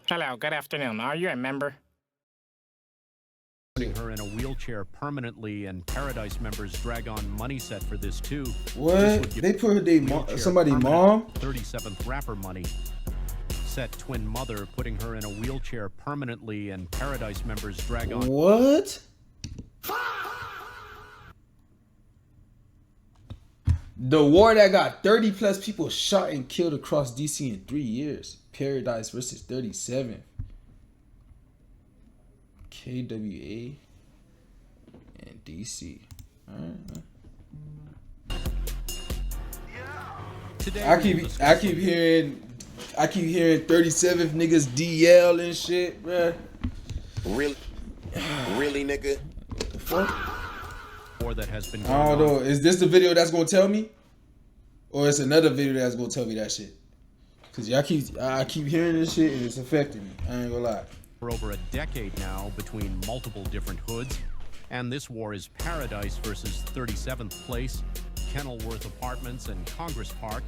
Hello, good afternoon. Are you a member? Putting her in a wheelchair permanently, and Paradise members drag on money set for this too. What? They put her somebody mom? 37th rapper money. Set twin mother putting her in a wheelchair permanently, and Paradise members drag on. What? The war that got 30 plus people shot and killed across DC in 3 years. Paradise versus 37. KWA and DC. Alright. Today I keep hearing 37th niggas DL and shit, bruh. Really, nigga. Fuck. War that has been. I don't know. Is this the video that's gonna tell me, or it's another video that's gonna tell me that shit? Cause I keep hearing this shit and it's affecting me. I ain't gonna lie. For over a decade now, between multiple different hoods, and this war is Paradise versus 37th Place, Kenilworth Apartments, and Congress Park.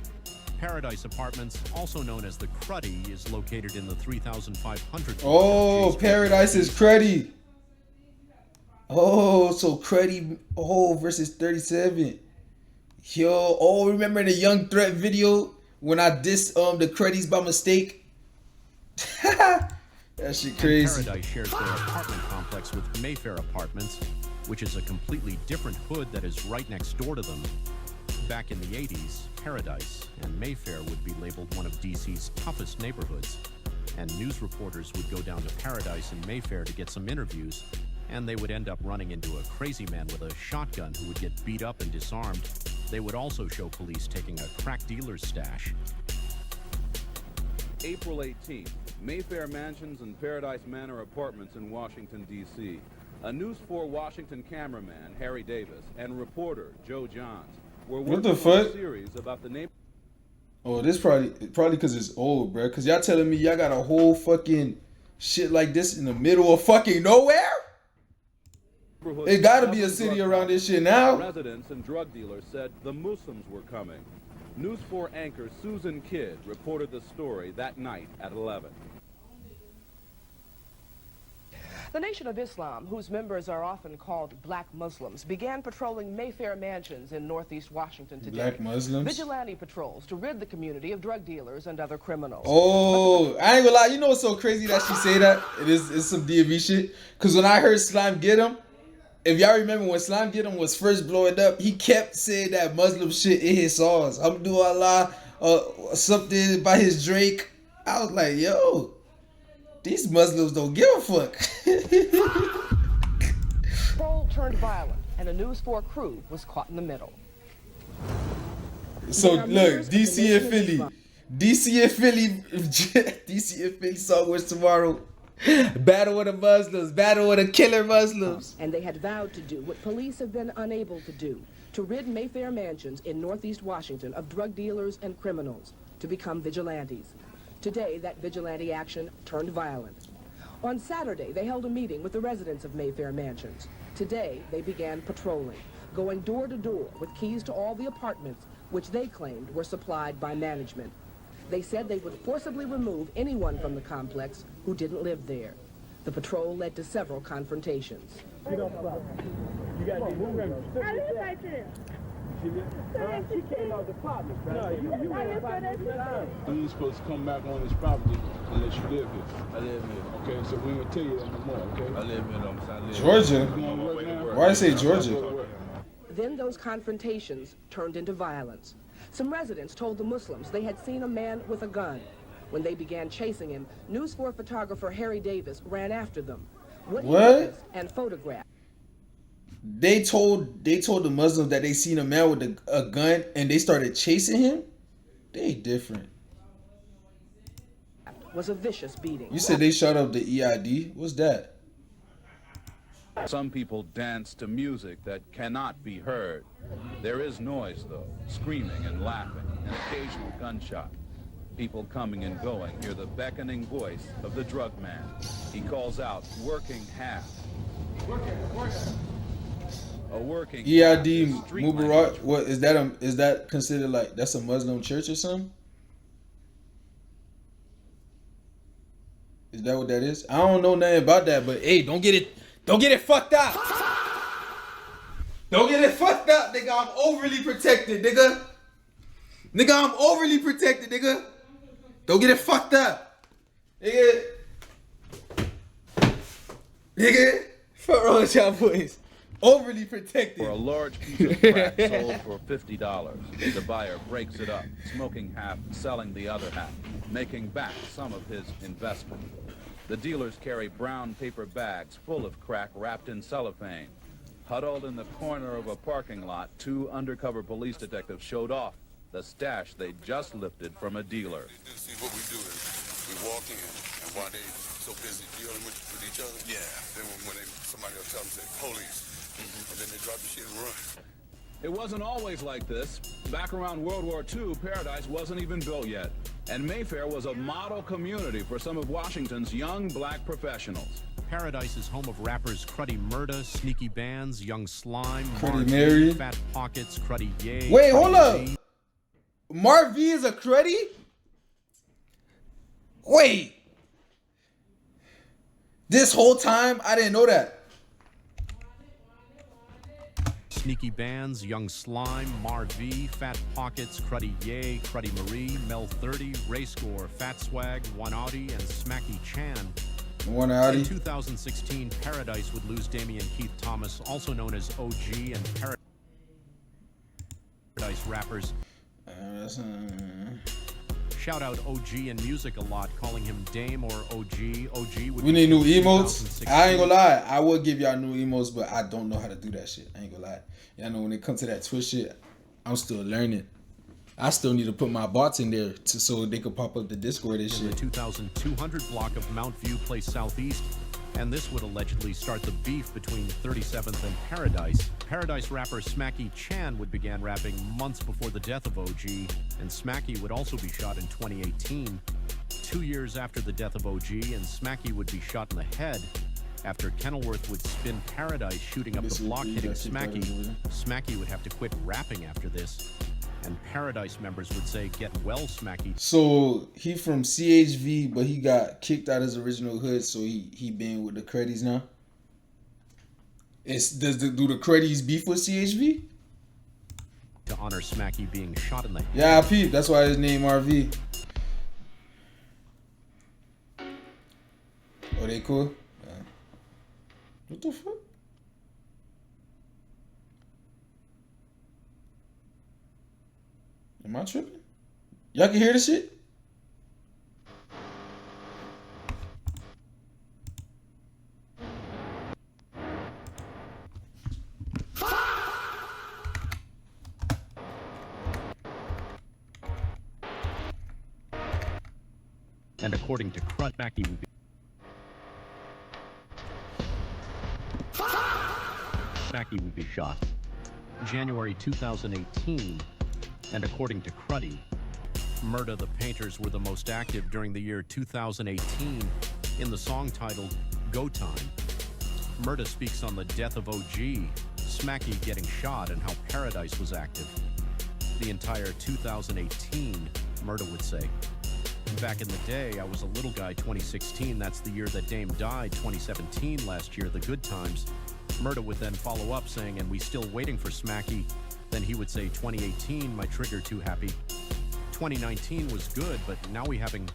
Paradise Apartments, also known as the Cruddy, is located in the 3,500. Oh, Paradise is Cruddy. Oh, so Cruddy. Oh, versus 37. Yo, oh, remember the Young Threat video when I dissed the Cruddys by mistake? That shit crazy. And Paradise shares their apartment complex with Mayfair Apartments, which is a completely different hood that is right next door to them. Back in the 80s, Paradise and Mayfair would be labeled one of DC's toughest neighborhoods, and news reporters would go down to Paradise and Mayfair to get some interviews, and they would end up running into a crazy man with a shotgun who would get beat up and disarmed. They would also show police taking a crack dealer's stash. April 18th, Mayfair Mansions and Paradise Manor Apartments in Washington, D.C. A News 4 Washington cameraman, Harry Davis, and reporter, Joe Johns, were working on a series about the neighborhood. Oh, this probably because it's old, bro. Because y'all telling me y'all got a whole fucking shit like this in the middle of fucking nowhere? It gotta be a city around this shit now. Residents and drug dealers said the Muslims were coming. News 4 anchor Susan Kidd reported the story that night at 11. The Nation of Islam, whose members are often called Black Muslims, began patrolling Mayfair Mansions in northeast Washington today. Black Muslims? Vigilante patrols to rid the community of drug dealers and other criminals. Oh, I ain't gonna lie. You know what's so crazy that she say that? It's some DMV shit. Because when I heard Slime Get Him, if y'all remember when Slime Get Him was first blowing up, he kept saying that Muslim shit in his songs. Hamdu Allah, something by his Drake. I was like, yo, these Muslims don't give a fuck. Patrol turned violent, and a News 4 crew was caught in the middle. So look, DC and Philly. DC and Philly song was tomorrow. Battle with the Muslims, battle with the killer Muslims. And they had vowed to do what police have been unable to do, to rid Mayfair Mansions in northeast Washington of drug dealers and criminals, to become vigilantes. Today, that vigilante action turned violent. On Saturday, they held a meeting with the residents of Mayfair Mansions. Today, they began patrolling, going door to door with keys to all the apartments, which they claimed were supplied by management. They said they would forcibly remove anyone from the complex who didn't live there. The patrol led to several confrontations. You got to move him. She came out the apartment. No, you ain't supposed to come back on this property unless you live here. I live here. Okay, so we ain't gonna tell you that no more, okay? I live here. Georgia? Why I say Georgia? Then those confrontations turned into violence. Some residents told the Muslims they had seen a man with a gun. When they began chasing him, News 4 photographer Harry Davis ran after them. What? And photographed. They told the Muslims that they seen a man with a gun and they started chasing him? They different. Was a vicious beating. You said they shot up the EID? What's that? Some people dance to music that cannot be heard. There is noise, though, screaming and laughing, an occasional gunshot. People coming and going hear the beckoning voice of the drug man. He calls out, working half. A working EID Mubarak, what is that? Is that considered like that's a Muslim church or something? Is that what that is? I don't know nothing about that, but hey, don't get it fucked up. Don't get it fucked up, nigga. I'm overly protected, nigga. Nigga, I'm overly protected, nigga. Don't get it fucked up. Nigga. Nigga. Fuck wrong with y'all boys. Overly protected. For a large piece of crack sold for $50, the buyer breaks it up, smoking half, selling the other half, making back some of his investment. The dealers carry brown paper bags full of crack wrapped in cellophane. Huddled in the corner of a parking lot, 2 undercover police detectives showed off the stash they just lifted from a dealer. See, what we do is we walk in, and while they so busy dealing with each other, then when somebody will tell them, say, police, and then they drop the shit and run. It wasn't always like this. Back around World War II, Paradise wasn't even built yet, and Mayfair was a model community for some of Washington's young black professionals. Paradise is home of rappers Cruddy Murda, Sneaky Bands, Young Slime, Cruddy Mary, Fat Pockets, Cruddy Ye. Wait, hold up. Marv V is a Cruddy? Wait. This whole time, I didn't know that. Sneaky Bands, Young Slime, Marv V, Fat Pockets, Cruddy Ye, Cruddy Marie, Mel 30, Ray Score, Fat Swag, One Audi, and Smacky Chan. One Audi. In 2016, Paradise would lose Damian Keith Thomas, also known as OG, and Paradise rappers shout out OG in music a lot, calling him Dame or OG. OG would we need new emotes. 2016. I ain't gonna lie. I would give y'all new emotes, but I don't know how to do that shit. I ain't gonna lie. Y'all know when it comes to that Twitch shit, I'm still learning. I still need to put my bots in there so they could pop up the Discord and shit. In the 2200 block of Mount View Place Southeast, and this would allegedly start the beef between 37th and Paradise. Paradise rapper Smacky Chan would begin rapping months before the death of OG, and Smacky would also be shot in 2018. 2 years after the death of OG, and Smacky would be shot in the head after Kenilworth would spin Paradise, shooting up the block, hitting Smacky. Smacky would have to quit rapping after this, and Paradise members would say, "Get well, Smacky." So he from CHV, but he got kicked out his original hood, so he been with the Cruddies now. Do the Cruddies beef with CHV? To honor Smacky being shot in the head. Yeah, I peeped. That's why his name RV. Oh, they cool? Yeah. What the fuck? Am I tripping? Y'all can hear the shit? And according to Crud, Smacky would be shot. January 2018, and according to Cruddy, Murda the Painters were the most active during the year 2018 in the song titled Go Time. Murda speaks on the death of OG, Smacky getting shot, and how Paradise was active. The entire 2018, Murda would say. Back in the day, I was a little guy. 2016, that's the year that Dame died. 2017, last year, the good times. Murda would then follow up saying, and we still waiting for Smacky. Then he would say, 2018, my trigger too happy. 2019 was good, but now we having...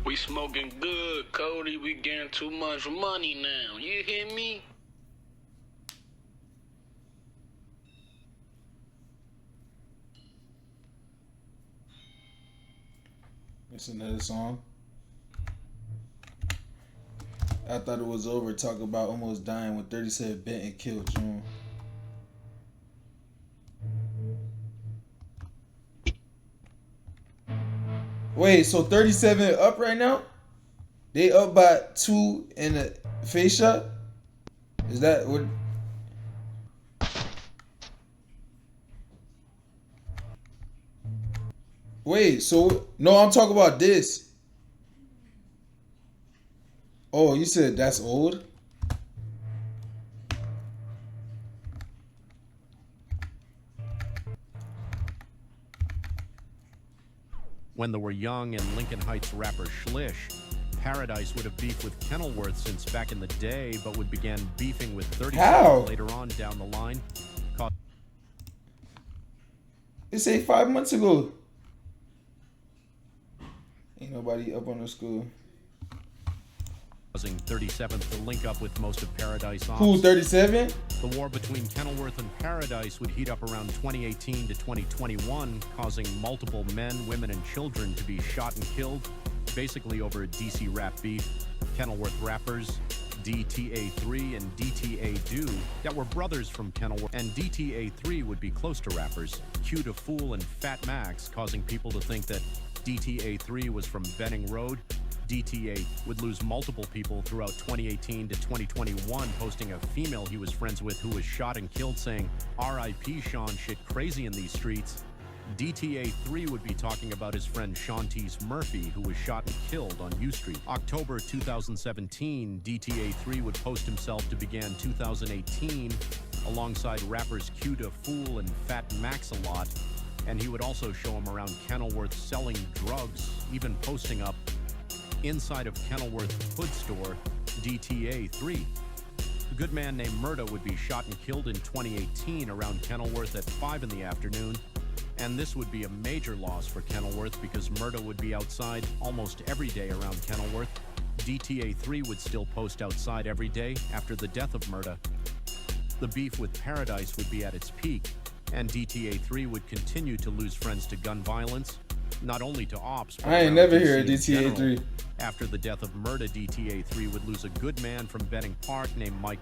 We smoking good, Cody. We getting too much money now. You hear me? It's another song. I thought it was over. Talk about almost dying when 37 bent and killed June. Wait, so 37 up right now? They up by 2 in a face shot? Is that what? Wait, so no, I'm talking about this. Oh, you said that's old? When there were Young and Lincoln Heights rapper Schlish, Paradise would have beefed with Kenilworth since back in the day, but would begin beefing with 37 later on down the line. They say 5 months ago. Ain't nobody up on the school. Causing 37th to link up with most of Paradise ops. Who, 37? The war between Kenilworth and Paradise would heat up around 2018 to 2021, causing multiple men, women, and children to be shot and killed, basically over a DC rap beef. Kenilworth rappers DTA3 and DTA Do that were brothers from Kenilworth, and DTA3 would be close to rappers Q Da Fool and Fat Max, causing people to think that DTA3 was from Benning Road. DTA would lose multiple people throughout 2018 to 2021, posting a female he was friends with who was shot and killed, saying, "R.I.P. Sean, shit crazy in these streets." DTA3 would be talking about his friend Shantice Murphy, who was shot and killed on U Street. October 2017, DTA3 would post himself to begin 2018 alongside rappers Q Da Fool and Fat Max a lot, and he would also show him around Kenilworth selling drugs, even posting up inside of Kenilworth Hood Store, DTA3. A good man named Murda would be shot and killed in 2018 around Kenilworth at 5 in the afternoon, and this would be a major loss for Kenilworth because Murda would be outside almost every day around Kenilworth. DTA3 would still post outside every day after the death of Murda. The beef with Paradise would be at its peak, and DTA3 would continue to lose friends to gun violence, not only to ops, but I ain't never heard of DC in DTA3. general. After the death of Murda, DTA3 would lose a good man from Benning Park named Mike,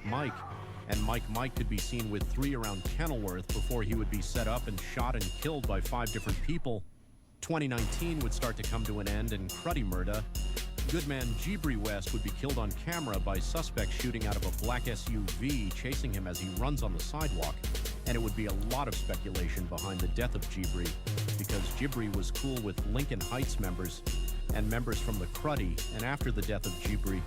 and Mike could be seen with 3 around Kenilworth before he would be set up and shot and killed by 5 different people. 2019 would start to come to an end, and Cruddy Murda, good man Jibri West, would be killed on camera by suspects shooting out of a black SUV, chasing him as he runs on the sidewalk. And it would be a lot of speculation behind the death of Jibri, because Jibri was cool with Lincoln Heights members and members from the Cruddy, and after the death of Jibri,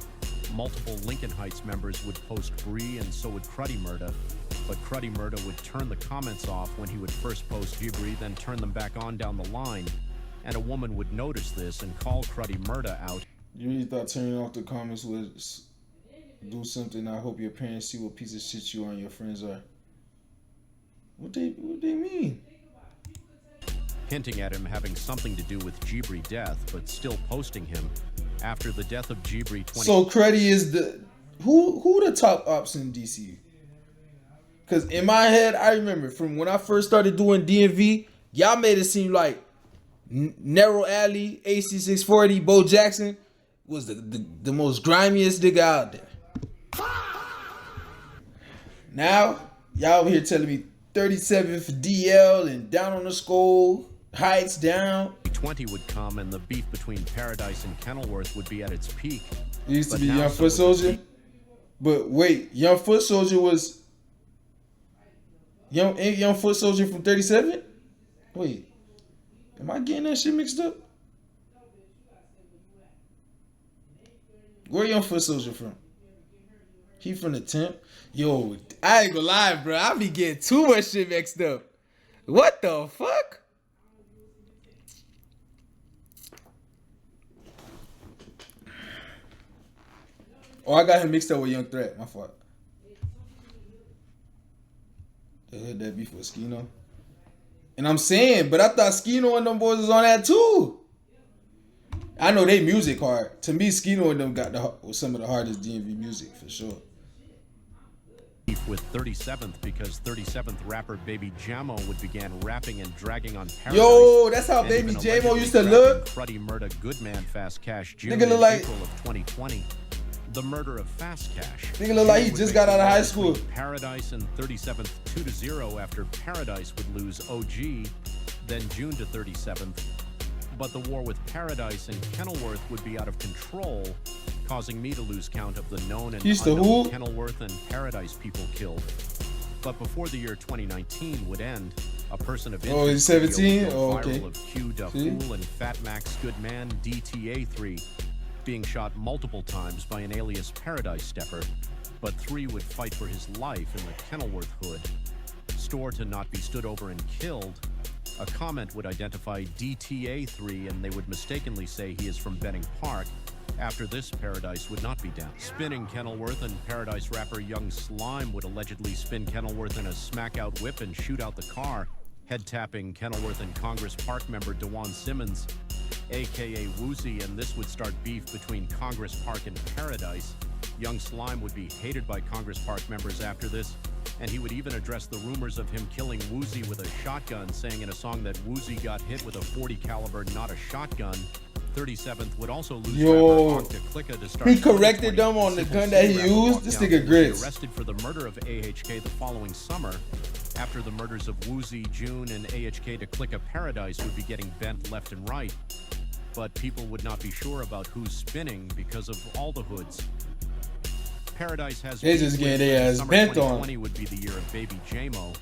multiple Lincoln Heights members would post Bree, and so would Cruddy Murda. But Cruddy Murda would turn the comments off when he would first post Jibri, then turn them back on down the line. And a woman would notice this and call Cruddy Murda out. You really thought turning off the comments would do something? I hope your parents see what piece of shit you and your friends are. What they mean? Hinting at him having something to do with Jibri death, but still posting him after the death of Jibri. So Cruddy is the who the top ops in DC? Because in my head, I remember from when I first started doing DMV, y'all made it seem like Narrow Alley, AC640, Bo Jackson was the most grimiest nigga out there. Now y'all over here telling me 37th DL and down on the skull. Heights down. 20 would come, and the beef between Paradise and Kenilworth would be at its peak. It used to be Young Foot Soldier. But wait, Young Foot Soldier was Young Foot Soldier from 37? Wait, am I getting that shit mixed up? Where Young Foot Soldier from? He from the 10th? Yo, I ain't gonna lie, bro. I be getting too much shit mixed up. What the fuck? Oh, I got him mixed up with Young Threat. My fault. The hood that beef with Skino. And I'm saying, but I thought Skino and them boys was on that too. I know they music hard. To me, Skino and them got some of the hardest DMV music for sure. Beef with 37th because 37th rapper Baby Jamo would begin rapping and dragging on Paradise. Yo, that's how Baby Jamo used to look. Cruddy Murda Goodman Fast Cash Jr. Nigga look in like April of 2020. The murder of Fast Cash. Nigga look like he just got out of high school. Paradise and 37th 2-0 after Paradise would lose OG, then June to 37th. But the war with Paradise and Kenilworth would be out of control, causing me to lose count of the known and unknown Kenilworth and Paradise people killed. But before the year 2019 would end, a person of interest he's 17? Oh, okay. of Q Da Fool and Fat Max Goodman DTA3 being shot multiple times by an alias Paradise stepper, but 3 would fight for his life in the Kenilworth hood. Store to not be stood over and killed, A comment would identify DTA3 and they would mistakenly say he is from Benning Park. After this, Paradise would not be down. Spinning Kenilworth and Paradise rapper Young Slime would allegedly spin Kenilworth in a smack-out whip and shoot out the car, head-tapping Kenilworth and Congress Park member DeJuan Simmons, a.k.a. Woozy, and this would start beef between Congress Park and Paradise. Young Slime would be hated by Congress Park members after this, and he would even address the rumors of him killing Woozy with a shotgun, saying in a song that Woozy got hit with a .40 caliber, not a shotgun. 37th would also lose to start. He corrected them on the gun that he used. This nigga grits. Arrested for the murder of AHK the following summer, after the murders of Woozy, June, and AHK to Click a Paradise would be getting bent left and right. But people would not be sure about who's spinning because of all the hoods. Paradise has they just getting their ass bent on. 2020 would be the year of Baby J-Mo.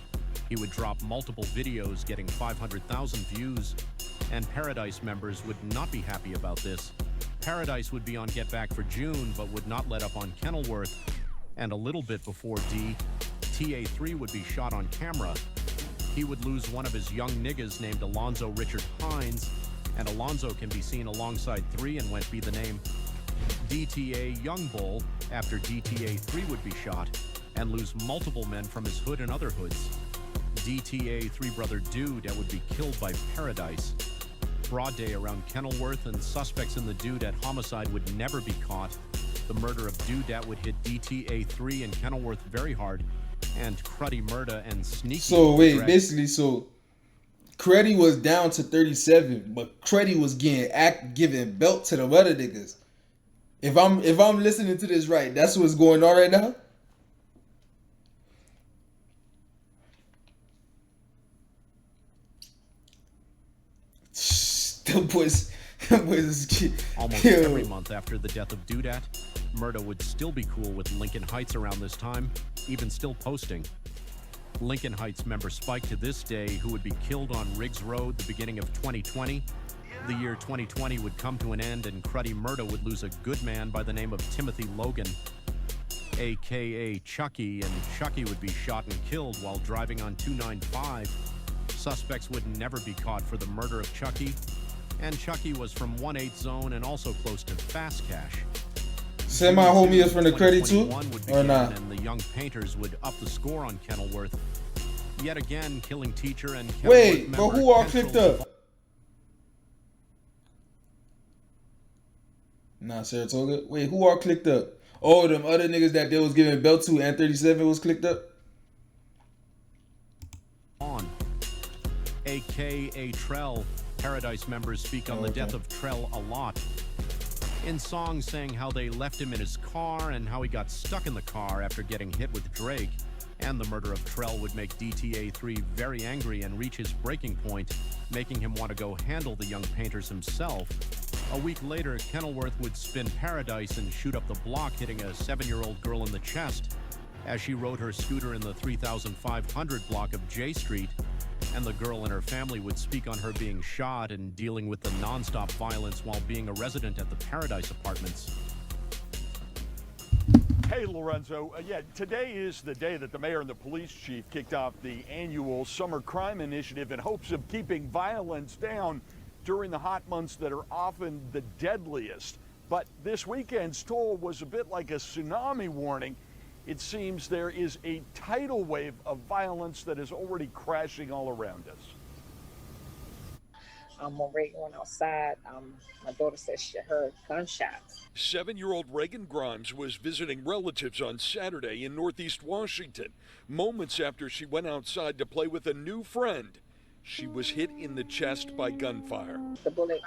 He would drop multiple videos getting 500,000 views, and Paradise members would not be happy about this. Paradise would be on Get Back for June, but would not let up on Kenilworth, and a little bit before D, TA3 would be shot on camera. He would lose one of his young niggas named Alonzo Richard Hines, and Alonzo can be seen alongside 3 and went be the name DTA Young Bull after DTA3 would be shot, and lose multiple men from his hood and other hoods. DTA 3-brother Dude that would be killed by Paradise. Broad day around Kenilworth, and suspects in the Dude homicide would never be caught. The murder of Dude that would hit DTA 3 and Kenilworth very hard, and Cruddy Murda and Sneaky. So wait, basically, so Cruddy was down to 37, but Cruddy was giving belt to the other niggas. If I'm listening to this right, that's what's going on right now. Almost every month after the death of Dudat, Murda would still be cool with Lincoln Heights around this time, even still posting. Lincoln Heights member Spike to this day, who would be killed on Riggs Road the beginning of 2020. The year 2020 would come to an end, and Cruddy Murda would lose a good man by the name of Timothy Logan, a.k.a. Chucky, and Chucky would be shot and killed while driving on 295. Suspects would never be caught for the murder of Chucky, and Chucky was from 1/8 zone and also close to Fast Cash. Say my homie is from the Cruddy too, or not? And the young painters would up the score on Kenilworth, yet again killing teacher and Kenilworth. Wait, but who all clicked up? Nah, Saratoga. Wait, who all clicked up? Oh, them other niggas that they was giving belt to and 37 was clicked up? On. A.K.A. Trell. Paradise members speak on the death of Trell a lot. In songs saying how they left him in his car and how he got stuck in the car after getting hit with Drake. And the murder of Trell would make DTA3 very angry and reach his breaking point, making him want to go handle the young painters himself. A week later, Kenilworth would spin Paradise and shoot up the block, hitting a 7-year-old girl in the chest as she rode her scooter in the 3500 block of J Street, and the girl and her family would speak on her being shot and dealing with the non-stop violence while being a resident at the Paradise Apartments. Hey, Lorenzo. Yeah, today is the day that the mayor and the police chief kicked off the annual Summer Crime Initiative in hopes of keeping violence down during the hot months that are often the deadliest. But this weekend's toll was a bit like a tsunami warning. It seems there is a tidal wave of violence that is already crashing all around us. I'm already going outside. My daughter says she heard gunshots. 7-year-old Reagan Grimes was visiting relatives on Saturday in Northeast Washington. Moments after she went outside to play with a new friend, she was hit in the chest by gunfire. The bullet.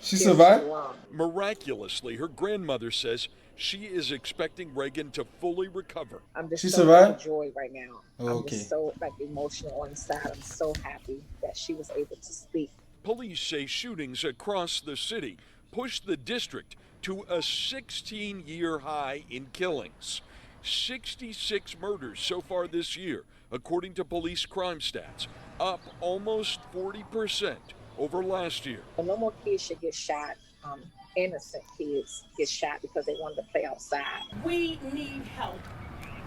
She survived? Miraculously, her grandmother says she is expecting Reagan to fully recover. I'm just she so survived? overjoyed right now. Oh, I'm just so emotional inside. I'm so happy that she was able to speak. Police say shootings across the city pushed the district to a 16-year high in killings. 66 murders so far this year, according to police crime stats, up almost 40% over last year. No more kids should get shot. Innocent kids get shot because they wanted to play outside. We need help.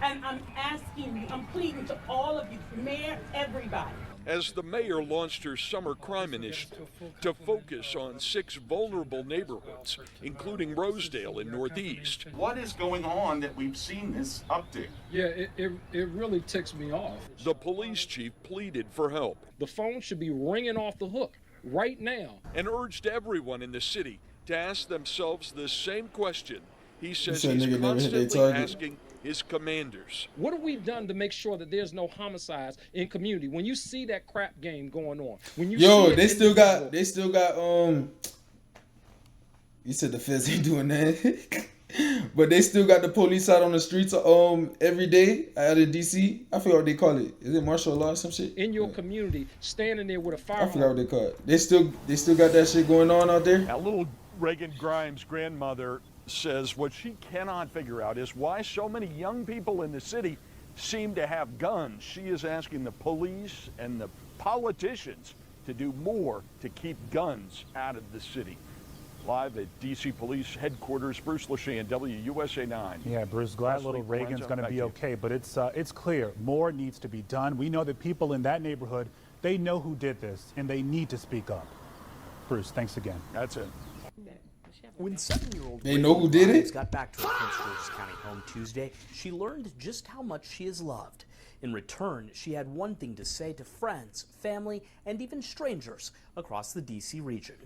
And I'm asking you, I'm pleading to all of you, Mayor, everybody. as the mayor launched her summer crime initiative to focus on 6 vulnerable neighborhoods, including Rosedale in Northeast. What is going on that we've seen this uptick? Yeah, it really ticks me off. The police chief pleaded for help. The phone should be ringing off the hook right now. And urged everyone in the city to ask themselves the same question. He says said he's nigga never hit their constantly target. asking his commanders. What have we done to make sure that there's no homicides in community? When you see that crap game going on, when you see they still got you said the feds ain't doing that. But they still got the police out on the streets every day out in DC. I forgot what they call it. Is it martial law or some shit? in your community, standing there with a I firearm. forgot what they call it. They still got that shit going on out there. Now, little Reagan Grimes' grandmother says what she cannot figure out is why so many young people in the city seem to have guns. She is asking the police and the politicians to do more to keep guns out of the city. Live at D.C. Police Headquarters, Bruce Leshan, WUSA 9. Yeah, Bruce, glad Leslie, little Reagan's going to be Lorenzo, okay, but it's clear more needs to be done. We know that people in that neighborhood, they know who did this, and they need to speak up. Bruce, thanks again. That's it. When 7-year-old They know who did it? got back to her Prince George's County home Tuesday, she learned just how much she is loved. In return, she had one thing to say to friends, family, and even strangers across the D.C. region.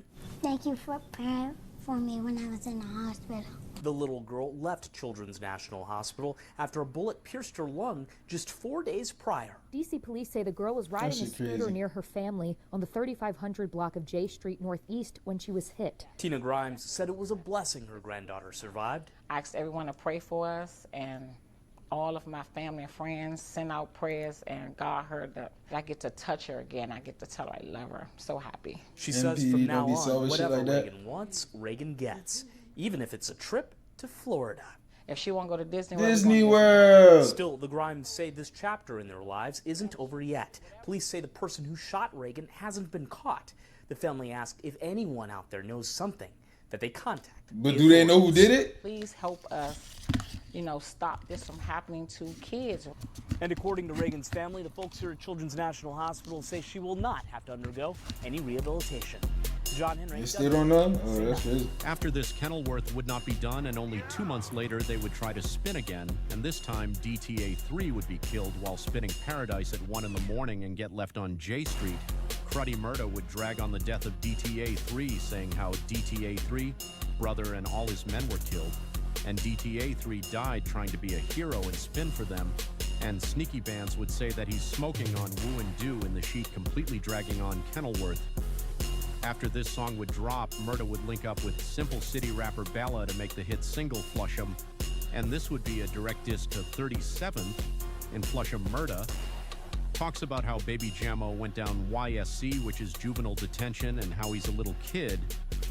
Thank you for praying for me when I was in the hospital. The little girl left Children's National Hospital after a bullet pierced her lung just 4 days prior. D.C. police say the girl was riding a scooter near her family on the 3500 block of J Street Northeast when she was hit. Tina Grimes said it was a blessing her granddaughter survived. I asked everyone to pray for us, and all of my family and friends sent out prayers, and God heard that I get to touch her again. I get to tell her I love her. I'm so happy. She says from now on, whatever Reagan wants, Reagan gets, even if it's a trip to Florida. If she won't go to Disney World. Still, the Grimes say this chapter in their lives isn't over yet. Police say the person who shot Reagan hasn't been caught. The family asked if anyone out there knows something that they contact. But do they know who did it? Please help us, stop this from happening to kids. And according to Reagan's family, the folks here at Children's National Hospital say she will not have to undergo any rehabilitation. John Henry. They still don't know? Oh, that's crazy. After this, Kenilworth would not be done, and only 2 months later, they would try to spin again, and this time, DTA3 would be killed while spinning Paradise at 1 in the morning and get left on J Street. Cruddy Murda would drag on the death of DTA3, saying how DTA3, brother, and all his men were killed, and DTA3 died trying to be a hero and spin for them, and Sneaky Bands would say that he's smoking on Woo and Do in the sheet, completely dragging on Kenilworth. After this song would drop, Murda would link up with Simple City rapper Bella to make the hit single Flush'em, and this would be a direct diss to 37th in Flush'em. Murda talks about how Baby Jammo went down YSC, which is juvenile detention, and how he's a little kid,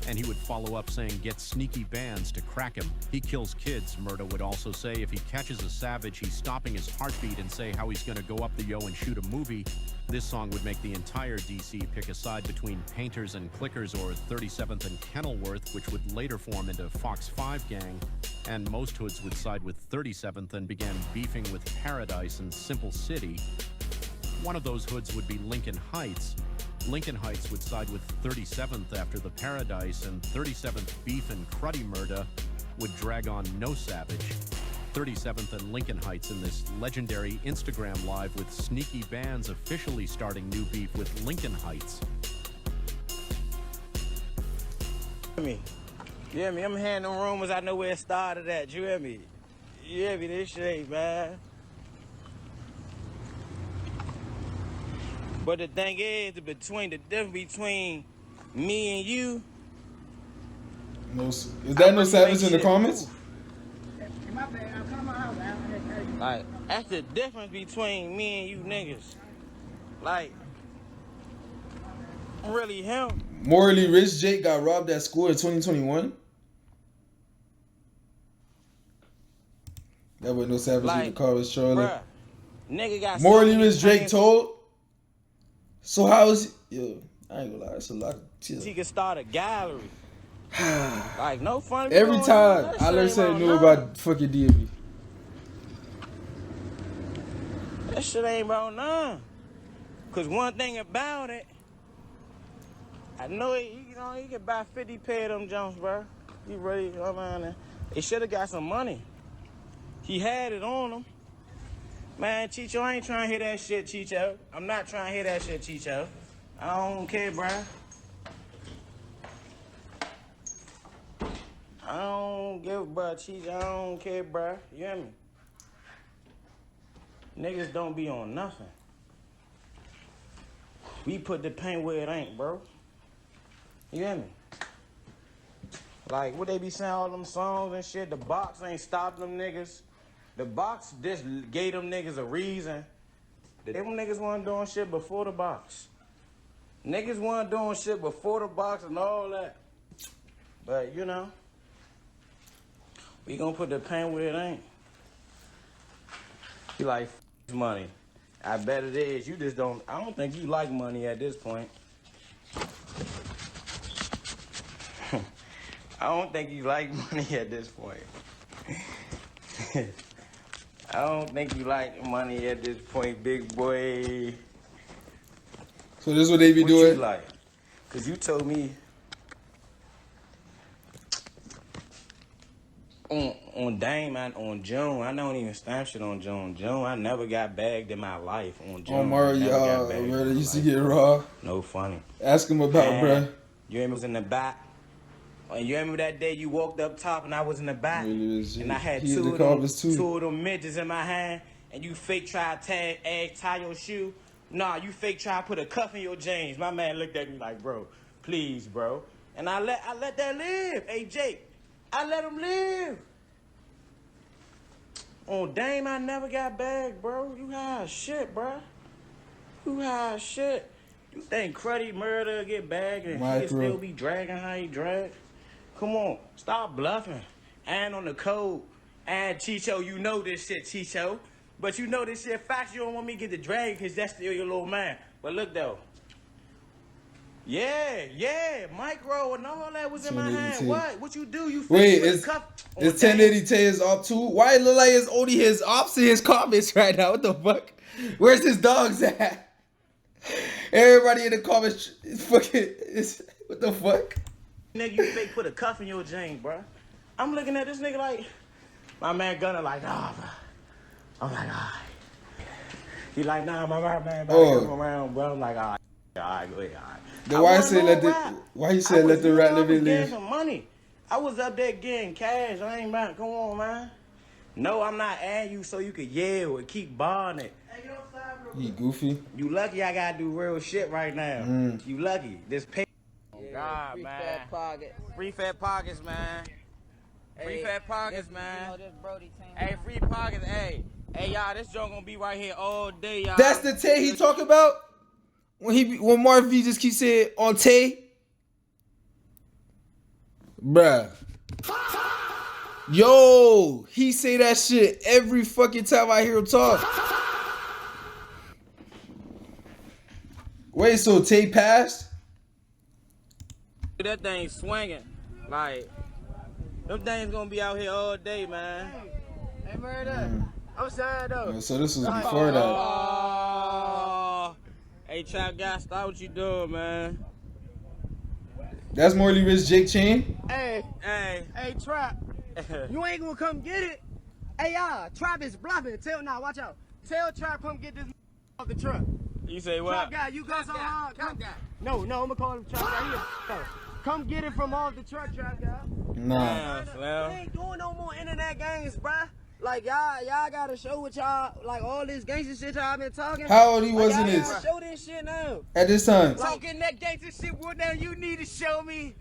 and he would follow up saying, get Sneaky Bands to crack him. He kills kids, Murda would also say. If he catches a savage, he's stopping his heartbeat and say how he's going to go up the yo and shoot a movie. This song would make the entire DC pick a side between Painters and Clickers, or 37th and Kenilworth, which would later form into Fox 5 Gang, and most hoods would side with 37th and began beefing with Paradise and Simple City. One of those hoods would be Lincoln Heights. Lincoln Heights would side with 37th after the Paradise, and 37th beef and Cruddy Murda would drag on No Savage. 37th and Lincoln Heights in this legendary Instagram Live, with Sneaky Bands officially starting new beef with Lincoln Heights. You hear me? I'm hearing them rumors. I know where it started at. You hear me? You hear me? This shit ain't bad. But the thing is, the difference between me and you. Is that No Savage in the comments? Like, that's the difference between me and you niggas. Like, really him. Morally Rich Jake got robbed at school in 2021. That was No Savage in the car with Charlie. Bruh, nigga got Morally Rich Drake told. So how is yo? I ain't gonna lie, it's a lot. He could start a gallery. Like, no fun. Every time I learned something new about fucking DMV. That shit ain't about none. Cause one thing about it, I know he can buy 50 pair of them Jones, bro. He ready to come around there. He should have got some money. He had it on him. Man, Chicho, I ain't trying to hear that shit, Chicho. I'm not trying to hear that shit, Chicho. I don't care, bro. I don't give a bro, Chicho. I don't care, bro. You hear me? Niggas don't be on nothing. We put the paint where it ain't, bro. You hear me? Like, what they be saying, all them songs and shit, the box ain't stopping them niggas. The box just gave them niggas a reason. Them niggas weren't doing shit before the box. Niggas weren't doing shit before the box and all that. But, you know, we gonna put the paint where it ain't. You like, money. I bet it is. You just don't, I don't think you like money at this point. I don't think you like money at this point. I don't think you like money at this point, big boy. So this is what they be doing? You like? Cause you told me on Dame and on June, I don't even stamp shit on June. June, I never got bagged in my life on June. Oh, Mario, bro, they used to get raw. No funny. Ask him about, bro. You remember was in the back? And you remember that day you walked up top and I was in the back? And I had two of them midgets in my hand, and you fake try to tie your shoe. Nah, you fake try to put a cuff in your jeans. My man looked at me like, bro, please, bro. And I let that live. Hey, Jake, I let him live. On Dame, I never got bagged, bro. You high as shit, bro. You high as shit. You think Cruddy murder get bagged and he still be dragging how he drag? Come on, stop bluffing. And on the code, and Chicho, you know this shit, Chicho. But you know this shit facts. You don't want me to get the drag because that's still your little man. But look, though. Yeah, micro and all that was in my hand. What you do? You wait, is 1080 is up too? Why it look like it's only his ops in his comments right now? What the fuck? Where's his dogs at? Everybody in the comments what the fuck? Nigga, you fake put a cuff in your jeans, bro. I'm looking at this nigga like, my man Gunner like, nah, bro. I'm like, all right. He like, nah, my man, come around, bro. I'm like, all right, go ahead, all right. Then why you say let the rat live and live? Some money. I was up there getting cash. I ain't about, come on, man. No, I'm not adding you so you could yell and keep barring it. You goofy. You lucky I gotta do real shit right now. You lucky. This pay. God, free man. Fat pockets. Free fat pockets, man. Free fat pockets, man. Hey, free pockets. Hey, y'all, this joint gonna be right here all day, y'all. That's the Tay he talk about? When Marv V just keep saying on Tay? Bruh. Yo, he say that shit every fucking time I hear him talk. Wait, so Tay passed? That thing swinging. Like, them things gonna be out here all day, man. Hey, murder. I'm sorry, though. So this was before that. Oh. Hey, Trap Guy, stop what you doing, man. That's Morley Rich Jake Chain? Hey, Trap. You ain't gonna come get it. Hey, y'all, Trap is bluffing. Watch out. Tell Trap come get this off the truck. You say what? Trap Guy, you go so hard. No, I'm gonna call him Trap Guy. Come get it from off the truck, Trap Guy. Nah. We ain't doing no more internet games, bruh. Like, y'all gotta show what y'all, like, all this gangster shit y'all been talking. How old he was in this? Y'all gotta show this shit now. At this time. Talking that gangster shit, what now you need to show me.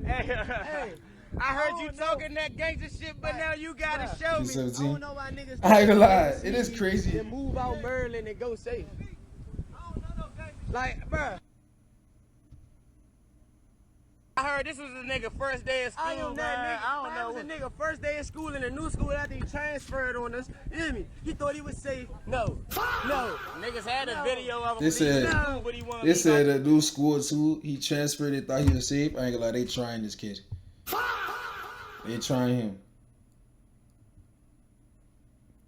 Hey, I heard you talking that gangster shit, but now you gotta show me. 17. I don't know why niggas. I ain't gonna lie, it is crazy. Then move out Maryland and go safe. Like, bruh. I heard this was a nigga first day of school, I am that nigga. I don't know. Was a nigga first day of school in a new school after he transferred on us. You hear me? He thought he was safe. No. Niggas had a video of him. They said that new school too. He transferred. They thought he was safe. I ain't gonna lie. They trying this kid. They trying him.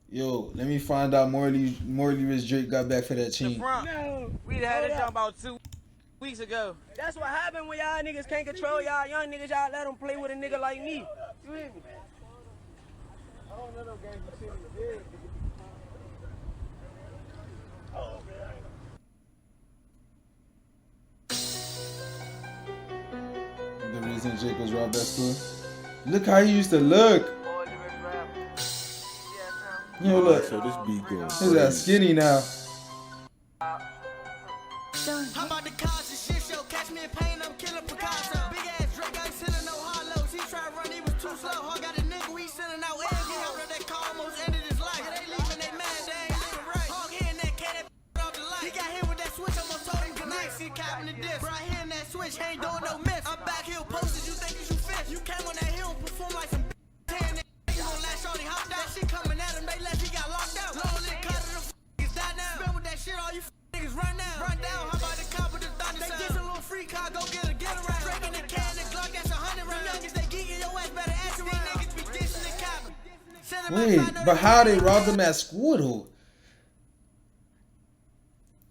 Yo, let me find out Morley Rich Drake got back for that chain. No, we had this jump about 2 weeks ago. That's what happened when y'all niggas can't control y'all young niggas. Y'all let them play with a nigga like me. You hear me? I don't know no games you see in the video. Oh, man. The reason Jake was robbed that school. Look how he used to look. Yo, look. So this beat goes. He's that skinny now. How about the cars and shit show? Catch me in pain, I'm killing Picasso. Big ass Drake, I ain't sending no hollows. He tried to run, he was too slow. Hog got a nigga, we sending out eggs. He held up that car, almost ended his life. Yeah, they leaving, they mad, they ain't living right. Hog hitting that cat, that off the light. He got hit with that switch, almost told him goodnight. See capping the disc. Bro, I hitting that switch, ain't doing no miss. I'm back here posted, you think you fit. You came on that hill, perform like some tan. You gon' let shorty hop out. Shit coming at him, they left, he got locked out. Long lit cut of the is that now. Spend with that shit, all you niggas run now. Run down, how about the cop with the thunder? They get a little free car, go get around. Drinking the can, the Glock, that's 100 rounds. Youngest, they geeking your ass, better ask around. These niggas be dissing the cop. Wait, but how they robbed him at school though?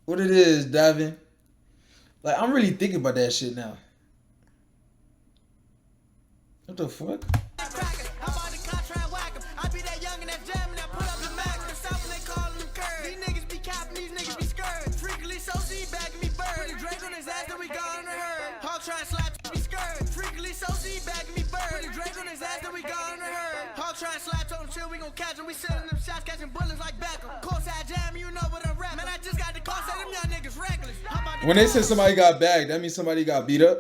What it is, Davin? Like, I'm really thinking about that shit now. What the fuck? Try and slap me skirt. Freakily so see back me bird. Put the Drake on his ass, then we got on the herd. Hawk try and slap, told him chill, we gon' catch him. We sending them shots, catching bullets like Beckham. Courtside jam, you know what I'm rapping. Man, I just got the call, say them young niggas reckless. When they say somebody got bagged, that means somebody got beat up.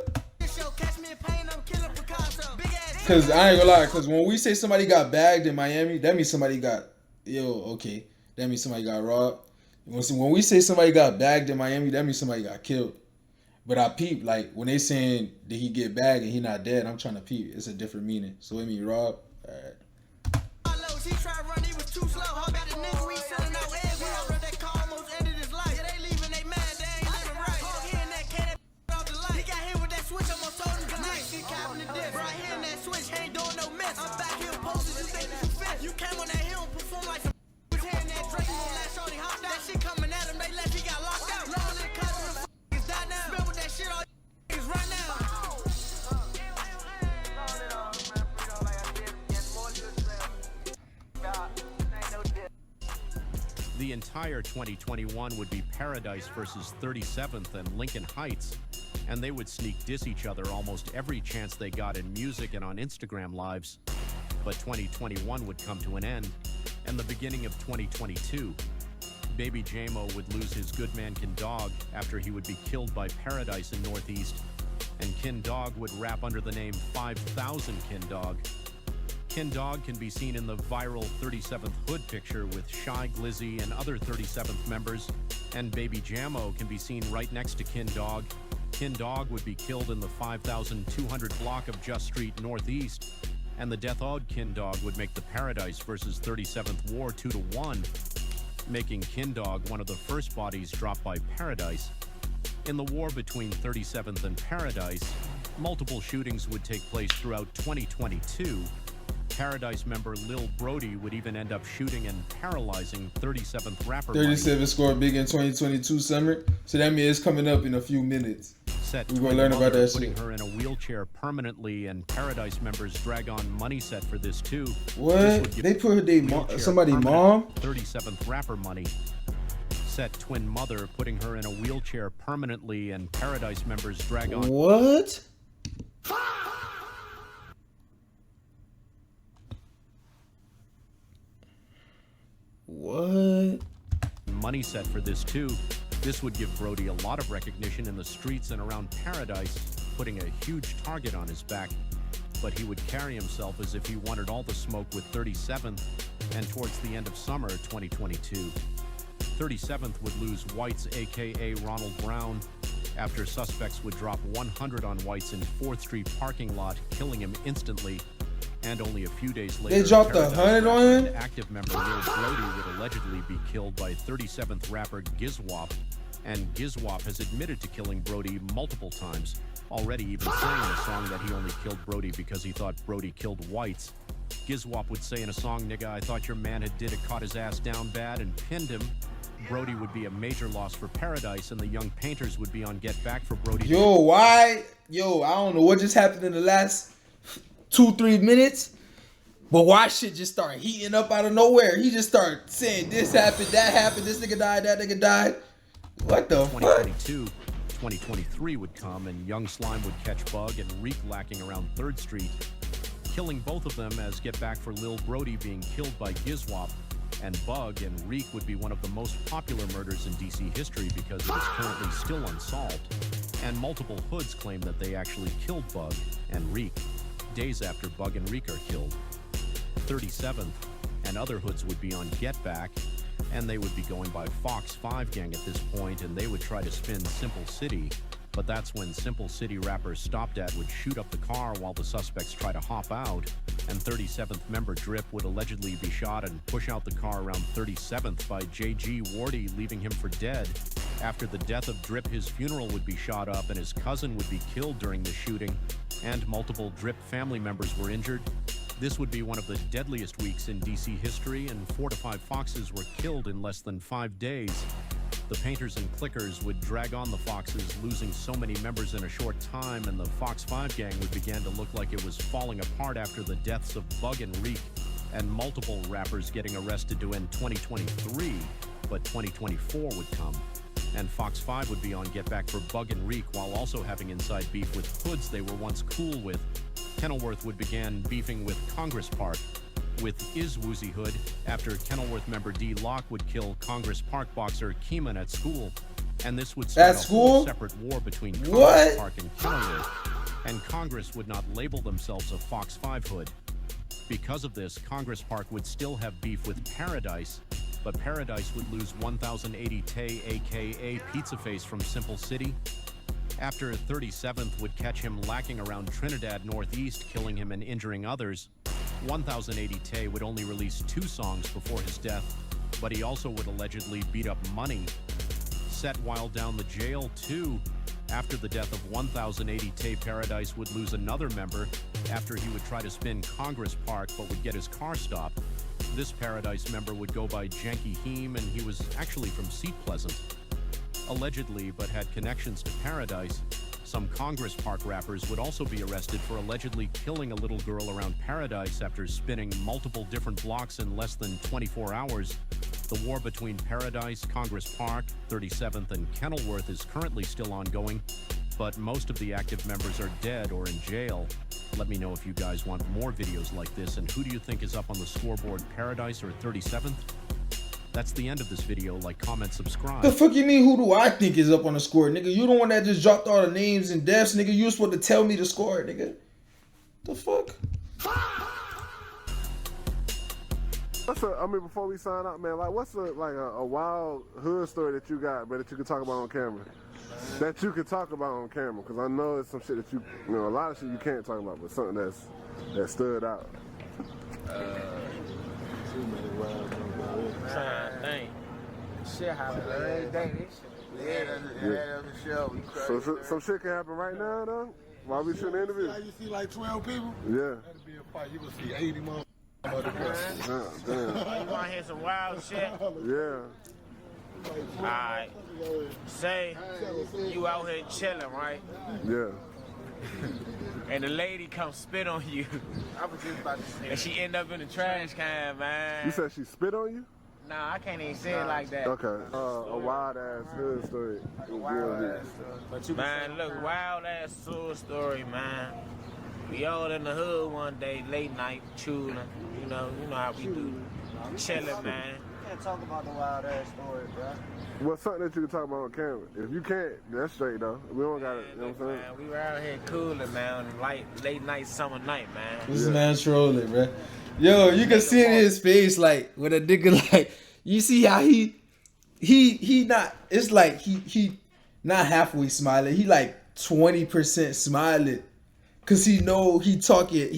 Cause I ain't gonna lie, cause when we say somebody got bagged in Miami, that means somebody got okay. That means somebody got robbed. When we say somebody got bagged in Miami, that means somebody got killed. But I peep, like, when they saying, did he get bagged and he not dead, I'm trying to peep. It's a different meaning. So it mean rob. All right. He tried to run, he was too slow. Hog got a nigga, we selling out eggs. We held up that car, almost ended his life. Yeah, they leaving, they mad, they ain't living right. Hog hitting that cat, that off the light. He got hit with that switch, almost told him goodnight. See capping the disc. Bro, hitting that switch, ain't doing no miss. I'm back here posted, you think you fit. You came on that hill, perform like some was hitting that Drake. You gon' let shorty hop out. That shit coming at him, they left, he got locked out. Long lit cut of the is that now. Spend with that shit all niggas right now. The entire 2021 would be Paradise versus 37th and Lincoln Heights, and they would sneak diss each other almost every chance they got in music and on Instagram lives. But 2021 would come to an end, and the beginning of 2022. Baby J-Mo would lose his good man Kin Dog after he would be killed by Paradise in Northeast, and Kin Dog would rap under the name 5000 Kin Dog. Kin Dog can be seen in the viral 37th Hood picture with Shy Glizzy and other 37th members, and Baby J-Mo can be seen right next to Kin Dog. Kin Dog would be killed in the 5200 block of Just Street Northeast, and the death-awed Kin Dog would make the Paradise versus 37th war 2-1, making Kin Dog one of the first bodies dropped by Paradise. In the war between 37th and Paradise, multiple shootings would take place throughout 2022. Paradise member Lil Brody would even end up shooting and paralyzing 37th rapper 37 scored big in 2022 summer, so that means it's coming up in a few minutes. We're gonna learn about that putting shit. her in a wheelchair permanently, and Paradise members drag on Money Set for this too. What? They put her somebody mom? 37th rapper Money. Set twin mother putting her in a wheelchair permanently, and Paradise members drag on. What? What? Money Set for this too. This would give Brody a lot of recognition in the streets and around Paradise, putting a huge target on his back. But he would carry himself as if he wanted all the smoke with 37th, and towards the end of summer 2022. 37th would lose Whites, aka Ronald Brown, after suspects would drop 100 on Whites in 4th Street parking lot, killing him instantly. And only a few days later, They dropped 100 on him? Active member Lil Brody would allegedly be killed by 37th rapper Gizwop, and Gizwop has admitted to killing Brody multiple times, already even saying in a song that he only killed Brody because he thought Brody killed Whites. Gizwop would say in a song, "Nigga, I thought your man had did it, caught his ass down bad and pinned him." Brody would be a major loss for Paradise, and the Young Painters would be on Get Back for Brody. Yo, why? Yo, I don't know what just happened in the last 2-3 minutes, but why shit just start heating up out of nowhere? He just started saying this happened, that happened, this nigga died, that nigga died. What the fuck? 2023 would come, and Young Slime would catch Bug and Reek lacking around 3rd Street, killing both of them as Get Back for Lil Brody being killed by Gizwop. And Bug and Reek would be one of the most popular murders in DC history because it is currently still unsolved. And multiple hoods claim that they actually killed Bug and Reek days after Bug and Reek are killed. 37th and other hoods would be on Get Back, and they would be going by Fox 5 Gang at this point, and they would try to spin Simple City. But that's when Simple City rapper Stopdat would shoot up the car while the suspects try to hop out, and 37th member Drip would allegedly be shot and push out the car around 37th by JG Wardy, leaving him for dead. After the death of Drip, his funeral would be shot up and his cousin would be killed during the shooting, and multiple Drip family members were injured. This would be one of the deadliest weeks in DC history, and 4 to 5 Foxes were killed in less than 5 days. The Painters and Clickers would drag on the Foxes, losing so many members in a short time, and the Fox 5 Gang would begin to look like it was falling apart after the deaths of Bug and Reek, and multiple rappers getting arrested to end 2023, but 2024 would come. And Fox 5 would be on Get Back for Bug and Reek while also having inside beef with hoods they were once cool with. Kenilworth would begin beefing with Congress Park with Is Woozy Hood after Kenilworth member D Lock would kill Congress Park boxer Keeman at school, and this would start a whole separate war between Congress Park and Kenilworth, and Congress would not label themselves a Fox 5 hood. Because of this, Congress Park would still have beef with Paradise, but Paradise would lose 1080 Tay aka Pizza Face from Simple City. After 37th would catch him lacking around Trinidad Northeast, killing him and injuring others. 1080 Tay would only release 2 songs before his death, but he also would allegedly beat up Money. Set while down the jail too. After the death of 1080 Tay, Paradise would lose another member after he would try to spin Congress Park but would get his car stopped. This Paradise member would go by Janky Heem, and he was actually from Seat Pleasant. Allegedly, but had connections to Paradise, some Congress Park rappers would also be arrested for allegedly killing a little girl around Paradise after spinning multiple different blocks in less than 24 hours. The war between Paradise, Congress Park, 37th, and Kenilworth is currently still ongoing, but most of the active members are dead or in jail. Let me know if you guys want more videos like this, and who do you think is up on the scoreboard, Paradise or 37th? That's the end of this video. Like, comment, subscribe. The fuck you mean, who do I think is up on the score, nigga? You the one that just dropped all the names and deaths, nigga. You supposed to tell me the score, nigga. The fuck? I mean, before we sign out, man, like, what's a wild hood story that you got, but that you can talk about on camera? That you can talk about on camera, because I know it's some shit that you know, a lot of shit you can't talk about, but something that stood out. Dang. Shit happen every day. So some shit can happen right now, though? While we shooting the interview? You see like 12 people? Yeah. That'd be a fight. You would see 80 motherfuckers. Damn. You wanna hear some wild shit? Yeah. Alright. Say you out here chilling, right? Yeah. And the lady comes spit on you. I was just about to say. And she end up in the trash can, man. You said she spit on you? Nah, I can't even say it like that. Okay. A wild ass hood story. Wild ass story. Man, look, wild ass hood story, man. We all in the hood one day, late night, chewing. You know how we do. Chilling, man. You can't talk about the wild ass story, bro. Well, something that you can talk about on camera. If you can't, that's straight though. We don't got it. You know what I'm saying? Man, we were out here cooling, man. Late night, summer night, man. This man trolling, bro. Yo, you can see it in his face, like, when a nigga, like, you see how he not, it's like he not halfway smiling. He like 20% smiling. Cause he know he talking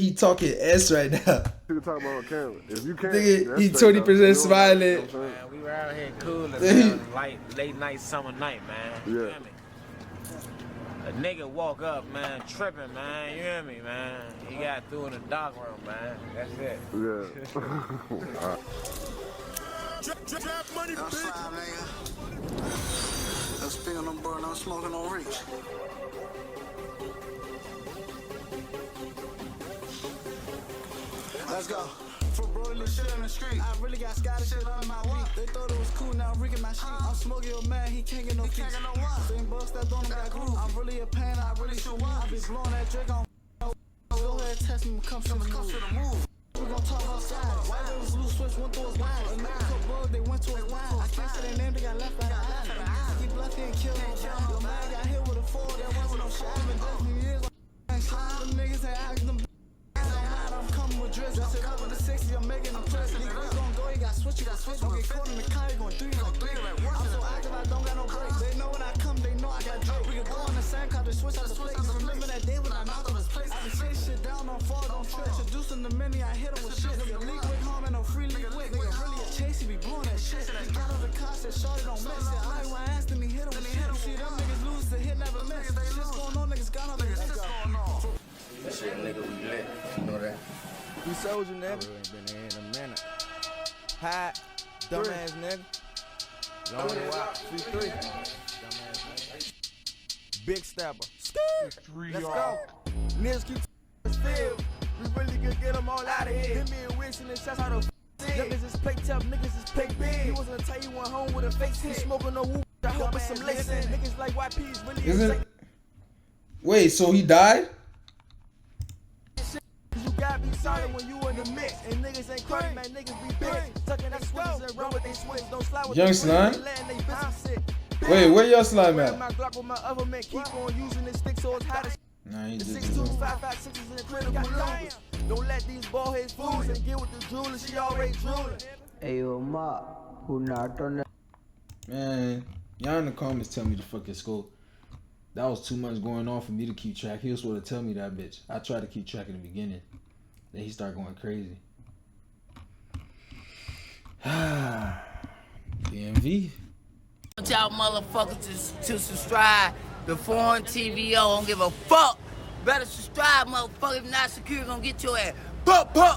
S right now. You can talk about on camera. If you can't, nigga, he 20% smiling. Man, we were out here cooling, man. Late night, summer night, man. Yeah. A nigga woke up, man, tripping, man. You hear me, man? He got through in the dark room, man. That's it. Yeah. All right. Trap money, bitch. I'm spinning on burn, I'm smoking on reach. Let's go. For rolling this shit in the street. I really got Scottish shit on my week. They thought it was cool, now I'm rigging my sheet. I'm smoking your man, he can't get no feet. Same bust that on him, got groove. I'm really a pain, I really should win. I be blowing that Drake on. Go ahead, test me, come to the move. We gon' talk outside. White was loose, switch, went through his line. And make a couple bugs, they went to his line. I can't say their name, they got left behind. He bluffed and killed him. Your man got hit with a 4, there wasn't no shot. I've been dead for years. Them niggas ain't asked them. I'm coming with dress. I said up with the 60, I'm making them press. Nigga, we gon' go, you got switch. Don't get caught in the car, you gon' 3. I'm so active, I don't got no breaks. They know when I come, they know I got Drake. We can go on the same car, they switch out the place. Remember that day when I knocked on his place? I say shit down, don't fall, don't trip. Introducing the mini, I hit him with shit. Nigga, leak with home and no free leak with. Nigga, really a chase, he be blowing that shit. He got on the car, said, shorty don't miss it. I like when I asked him, he hit him with shit. See, them niggas lose, the hit never miss. Shit's going on, niggas got on, niggas going on. Shit, nigga, we lit. You know that? We soldier, nigga. Been here in a minute. Hot, dumbass nigga. Long walk, 3-3. Big stepper. Let's go. Niggas keep field. We really could get them all out of here. Hit me and Wilson and shots how the niggas is play tough, niggas is play big. He wasn't tell you went home with a face hit. Smoking no whoop. I hope it's some lace in. Niggas like YP's really Isn't? Wait, so he died? You gotta be solid when you in the mix. And niggas ain't crazy, man, niggas be big. Tucking their switches and run with they switch. Don't slide with Young Slime? Wait, where your slime at? My Glock with my other man, keep on using this stick so it's hot as Nah, he the just 6'2", 5'5", 6 is in the critical numbers. Don't let these ball heads fools and get with the jeweler, she already drooling. Hey yo, Ma, who knocked on that? Man, y'all in the comments tell me to fucking school. That was too much going on for me to keep track. He was supposed to tell me that, bitch. I tried to keep track in the beginning. Then he started going crazy. DMV. Want y'all motherfuckers to subscribe to Foreign TVO. Don't give a fuck. Better subscribe, motherfucker. If not, security gonna get your ass. Pup, pup.